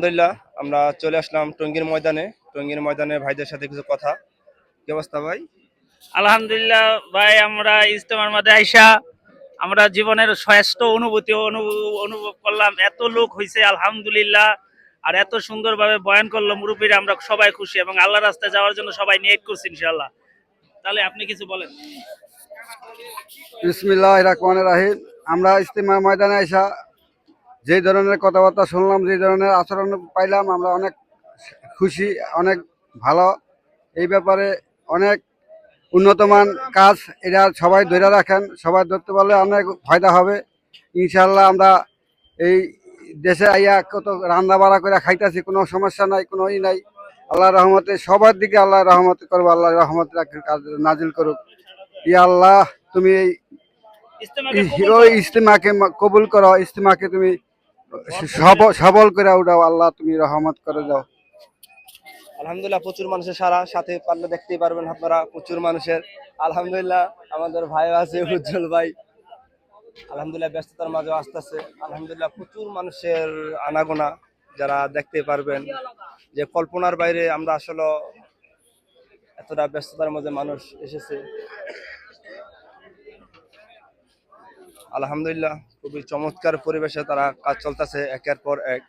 আলহামদুলিল্লাহ, আমরা চলে আসলাম টঙ্গীর ময়দানে ভাইদের সাথে কিছু কথা। কি অবস্থা ভাই? আলহামদুলিল্লাহ ভাই, আমরা ইজতেমার মাঝে আইসা আমরা জীবনের শ্রেষ্ঠ অনুভূতি অনুভব করলাম। এত লোক হইছে আলহামদুলিল্লাহ, আর এত সুন্দরভাবে বয়ান করলো মুরব্বীরা, আমরা সবাই খুশি এবং আল্লাহ রাস্তায় যাওয়ার জন্য সবাই নিয়ত করছি ইনশাআল্লাহ। তাহলে আপনি কিছু বলেন। বিসমিল্লাহির রহমানির রহিম। আমরা ইজতেমা ময়দানে আইসা যে ধরনের কথাবার্তা শুনলাম, যে ধরনের আচরণ পাইলাম, আমরা অনেক খুশি, অনেক ভালো। এই ব্যাপারে অনেক উন্নতমান কাজ, এরা সবাই ধরে রাখেন, সবাই ধরতে পারলে অনেক ফায়দা হবে ইনশাল্লাহ। আমরা এই দেশে আইয়া কত রান্না বাড়া করে খাইতেছি, কোনো সমস্যা নাই, কোনো নাই। আল্লাহ রহমতে সবার দিকে আল্লাহ রহমত করবো, আল্লাহ রহমত কাজ নাজিল করুক। ইয়া আল্লাহ, তুমি ইজতেমাকে কবুল ওই করো। ইস্তেমাকে কবুল করো, ইস্তেমাকে তুমি সবল করে উঠাও, আল্লাহ তুমি রহমত করে দাও। আলহামদুলিল্লাহ, প্রচুর মানুষের সাথে পারলে দেখতেই পারবেন আপনারা, প্রচুর মানুষের। আলহামদুলিল্লাহ, আমাদের ভাই আছে উজ্জ্বল ভাই, আলহামদুলিল্লাহ ব্যস্ততার মাঝে আসতেছে। আলহামদুলিল্লাহ, প্রচুর মানুষের আনাগোনা, যারা দেখতে পারবেন যে কল্পনার বাইরে। আমরা আসলে এতটা ব্যস্ততার মাঝে মানুষ এসেছে। আলহামদুলিল্লাহ, খুবই চমৎকার পরিবেশে তারা কাজ চলতেছে একের পর এক।